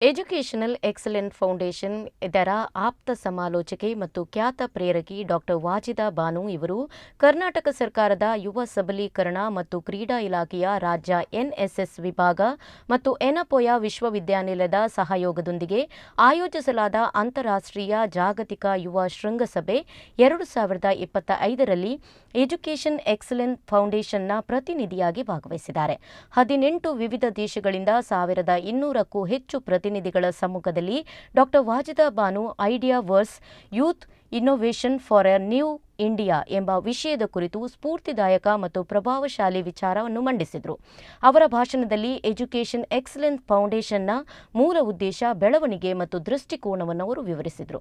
Educational excellence foundation ಇದರ ಆಪ್ತ ಸಮಾಲೋಚಕಿ ಮತ್ತು ಖ್ಯಾತ ಪ್ರೇರಕಿ ಡಾಕ್ಟರ್ ವಾಜಿದಾ ಬಾನು ಇವರು ಕರ್ನಾಟಕ ಸರ್ಕಾರದ ಯುವ ಸಬಲೀಕರಣ ಮತ್ತು ಕ್ರೀಡಾ ಇಲಾಖೆಯ ರಾಜ್ಯ ಎನ್ಎಸ್ಎಸ್ ವಿಭಾಗ ಮತ್ತು ಎನಪೋಯ ವಿಶ್ವವಿದ್ಯಾನಿಲಯದ ಸಹಯೋಗದೊಂದಿಗೆ ಆಯೋಜಿಸಲಾದ ಅಂತಾರಾಷ್ಟ್ರೀಯ ಜಾಗತಿಕ ಯುವ ಶೃಂಗಸಭೆ 2025ರಲ್ಲಿ ಎಜುಕೇಷನ್ ಎಕ್ಸಲೆನ್ಸ್ ಫೌಂಡೇಶನ್ನ ಪ್ರತಿನಿಧಿಯಾಗಿ ಭಾಗವಹಿಸಿದ್ದಾರೆ. 18 ವಿವಿಧ ದೇಶಗಳಿಂದ 1200ಕ್ಕೂ ಹೆಚ್ಚು ಪ್ರತಿನಿಧಿಗಳ ಸಮ್ಮುಖದಲ್ಲಿ doctor Wajida Banu idea verse youth innovation for a new India ಎಂಬ ವಿಷಯದ ಕುರಿತು ಸ್ಫೂರ್ತಿದಾಯಕ ಮತ್ತು ಪ್ರಭಾವಶಾಲಿ ವಿಚಾರವನ್ನು ಮಂಡಿಸಿದರು. ಅವರ ಭಾಷಣದಲ್ಲಿ ಎಜುಕೇಷನ್ ಎಕ್ಸಲೆನ್ಸ್ ಫೌಂಡೇಶನ್ನ ಮೂಲ ಉದ್ದೇಶ, ಬೆಳವಣಿಗೆ ಮತ್ತು ದೃಷ್ಟಿಕೋನವನ್ನು ಅವರು ವಿವರಿಸಿದರು.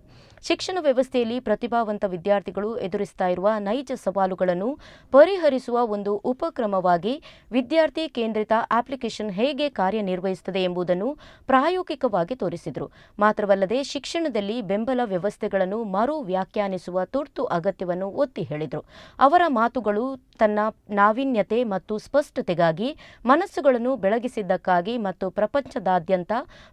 ಶಿಕ್ಷಣ ವ್ಯವಸ್ಥೆಯಲ್ಲಿ ಪ್ರತಿಭಾವಂತ ವಿದ್ಯಾರ್ಥಿಗಳು ಎದುರಿಸ್ತಾ ಇರುವ ನೈಜ ಸವಾಲುಗಳನ್ನು ಪರಿಹರಿಸುವ ಒಂದು ಉಪಕ್ರಮವಾಗಿ ವಿದ್ಯಾರ್ಥಿ ಕೇಂದ್ರಿತ ಅಪ್ಲಿಕೇಶನ್ ಹೇಗೆ ಕಾರ್ಯನಿರ್ವಹಿಸುತ್ತದೆ ಎಂಬುದನ್ನು ಪ್ರಾಯೋಗಿಕವಾಗಿ ತೋರಿಸಿದರು. ಮಾತ್ರವಲ್ಲದೆ ಶಿಕ್ಷಣದಲ್ಲಿ ಬೆಂಬಲ ವ್ಯವಸ್ಥೆಗಳನ್ನು ಮರು ವ್ಯಾಖ್ಯಾನಿಸುವ ತುರ್ತು ಅಗತ್ಯವನ್ನು ಒತ್ತಿ ಹೇಳಿದರು. ಅವರ ಮಾತುಗಳು ತನ್ನ ನಾವೀನ್ಯತೆ ಮತ್ತು ಸ್ಪಷ್ಟತೆಗಾಗಿ, ಮನಸ್ಸುಗಳನ್ನು ಬೆಳಗಿಸಿದ್ದಕ್ಕಾಗಿ ಮತ್ತು ಪ್ರಪಂಚದಾದ್ಯಂತ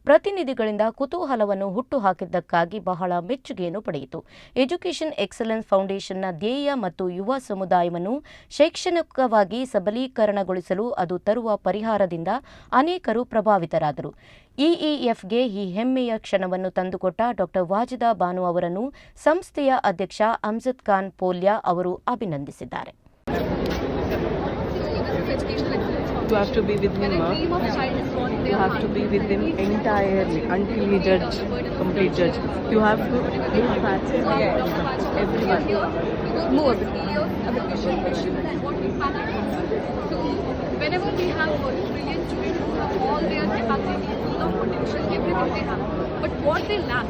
ಪ್ರತಿನಿಧಿಗಳಿಂದ ಕುತೂಹಲವನ್ನು ಹುಟ್ಟುಹಾಕಿದ್ದಕ್ಕಾಗಿ ಬಹಳ ಮೆಚ್ಚುಗೆಯನ್ನು ಪಡೆಯಿತು. ಎಜುಕೇಷನ್ ಎಕ್ಸಲೆನ್ಸ್ ಫೌಂಡೇಶನ್ನ ಧ್ಯೇಯ ಮತ್ತು ಯುವ ಸಮುದಾಯವನ್ನು ಶೈಕ್ಷಣಿಕವಾಗಿ ಸಬಲೀಕರಣಗೊಳಿಸಲು ಅದು ತರುವ ಪರಿಹಾರದಿಂದ ಅನೇಕರು ಪ್ರಭಾವಿತರಾದರು. ಇಇಎಫ್ಗೆ ಈ ಹೆಮ್ಮೆಯ ಕ್ಷಣವನ್ನು ತಂದುಕೊಟ್ಟ ಡಾಕ್ಟರ್ ವಾಜಿದಾ ಬಾನು ಅವರನ್ನು ಸಂಸ್ಥೆಯ ಅಧ್ಯಕ್ಷ ಅಮ್ಜದ್ ಖಾನ್ ಪೋಲ್ಯ ಅವರು ಅಭಿನಂದಿಸಿದ್ದಾರೆ. You have to be with him, you have to be with him entirely until he judge, complete judge. You have to look past everyone. More. So whenever we have brilliant students who have all their capacity, full of potential, everything they have, but what they lack,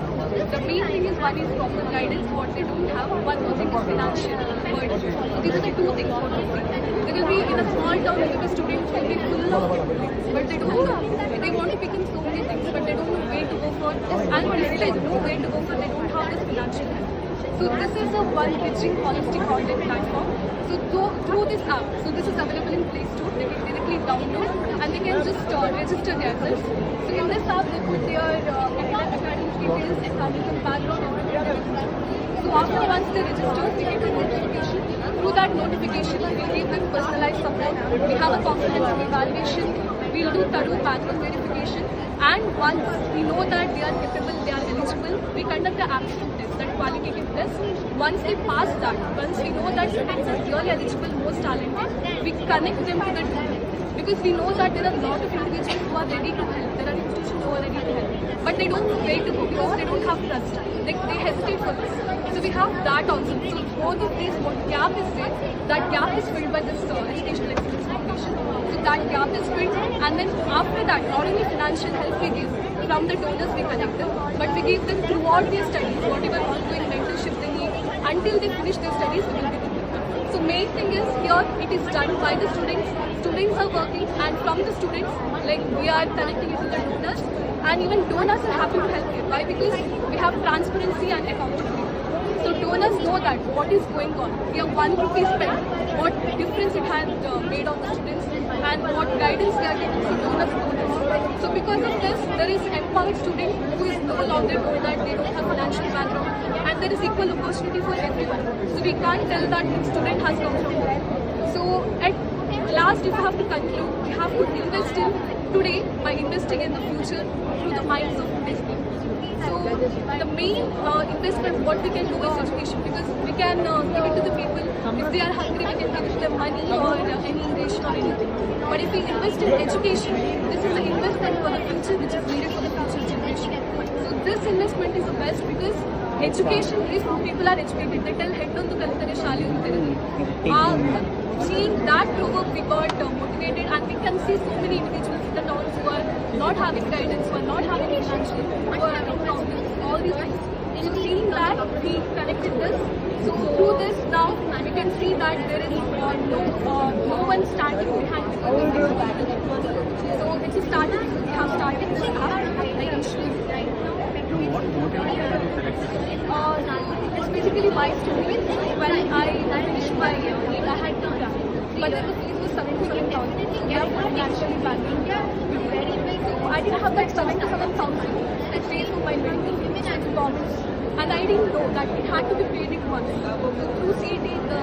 the main thing is one is proper guidance, what they don't have, one more thing is financial burden. So these are the two things what we see. There will be in a small town, the students will be full of potential, but they don't know. They want to become so many things, but they don't know where to go for, and when they realize no where to go for, they don't have this financial help. So this is a one-bridging holistic content platform. So through this app, so this is available in Play Store. They can directly download and they can just register themselves. So in this app, they put their academic details, some background, everything. So after once they register, they get a notification. Through that notification, we will give them personalized support. We have a comprehensive evaluation. We will do thorough background verification. And once we know that they are capable, they are eligible, we conduct the aptitude test, that qualitative test. Once they pass that, once we know that students are really eligible, most talented, we connect them to the team. Because we know that there are a lot of individuals who are ready to help, there are institutions who are ready to help, but they don't know where to go because they don't have trust. They hesitate for this. So we have that also. So both of these, what gap is there, that gap is filled by this Educational Excellence Foundation. So that gap is filled, and then after that, not only financial help we give, from the donors we connect them, but we give them throughout their studies, whatever ongoing mentorship they need, until they finish their studies, we will give them. So main thing is here, it is done by the students. Students are working, and from the students, like we are connecting it to the donors, and even donors are happy to help here. Why? Because we have transparency and accountability. So donors know that what is going on. Here 1 rupee spent, what difference it has made on the students, and what guidance they are getting. So donors know this. So because of this, there is empowered student who is no longer told that they don't have financial background, and there is equal opportunity for everyone. So we can't tell that student has come from there. So at last, if you have to conclude, we have to invest in today by investing in the future through the minds of today's people. So the main investment what we can do is education, because we can give it to the people. If they are hungry, we can give them money or any ration or anything. But if we invest in education, this is the investment for the future, which is needed for the future generation. So this investment is the best, because education, if people are educated, they tell head on to Kalitare Shali Untiradi. Seeing that proverb, we got motivated, and we can see so many individuals in the towns who are not having guidance, who are not having financial, who are problems, all these things. So seeing that, we connected this. So through this now, we can see that there is no one standing behind the people. So it is started, we have started this app, like initially. It's basically my story. When I finished my I had to die. But then the fees was 77,000. We have financially background. I didn't have that 7,000 that pays for my medical performance. And I didn't know that it had to be paid in once. So through CET, the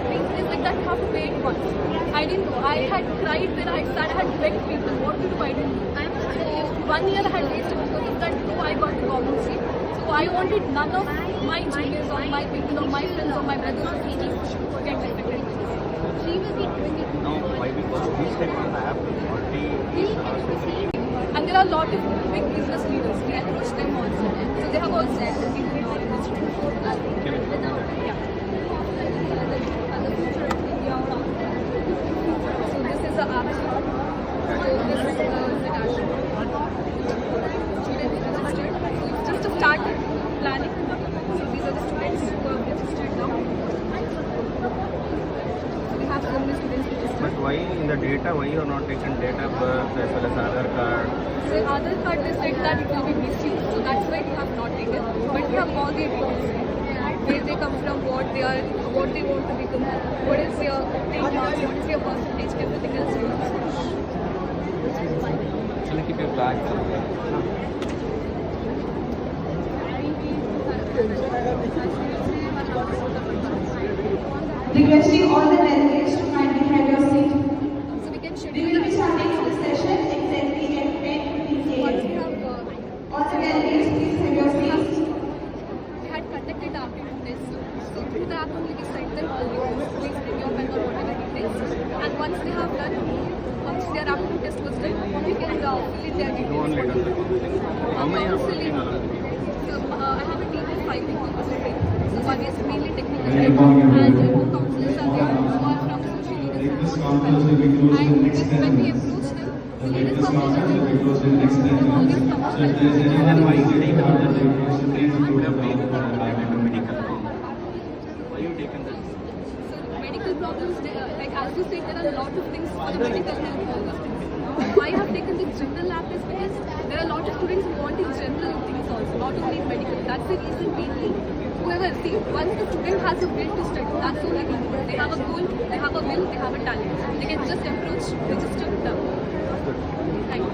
thing is like that you have to pay it once. I didn't know. I had cried when I started, I had begged people, what to do, I didn't know. So 1 year I had wasted because of that, so I got the government seat. So I wanted none of my juniors or my people or my friends or my brothers or sisters to get affected. She will be doing it. No, why? Because we step on the app already. And there are a lot of big business leaders. We approach them also. So they have also yeah. So this is the app. So this is the dashboard. Students registered. So it's just to start planning. So these are the students who are registered now. So we have so many students registered. But why in the data, why you are not taken data birth as well as Aadhaar card? So Aadhaar card they said that it will be misused, so that's why we have not taken. But we have all the details. Where they come from, what they are, what they want to become, what is their thing, what is their percentage, everything else. Shall I keep your bag? Requesting all the delegates to kindly have your seat. So we can We schedule will be starting the session exactly at 10:15 once we a.m. have All the delegates, please have your seats. we had conducted the aptitude test. So through the app only we sent them all details, please bring your pen or whatever details. And once they have done, once their aptitude test was done, we can fill in their You details. only done the counseling. How many are working along? So I have a team of 5 people. So one is mainly technical Very and important. 2 counselors are there who are from social leaders. This counters will be closed in And next 10 when we minutes. approach them, The the leaders latest come counters will be closed in next 10 always minutes. come So up if there is anyone who is taking the request, please Would put have the been phone on like the a medical. Why you taken that? So medical problems, like as you said, there are a lot of things for the medical health. All those things. Why I have taken the general lab is because there are a lot of students who want in general things also, not only in medical. That's the reason mainly. Whoever, see, once the student has a will to study, that's all they need. They have a goal, they have a will, they have a talent. They can just approach, register with them. Thank you.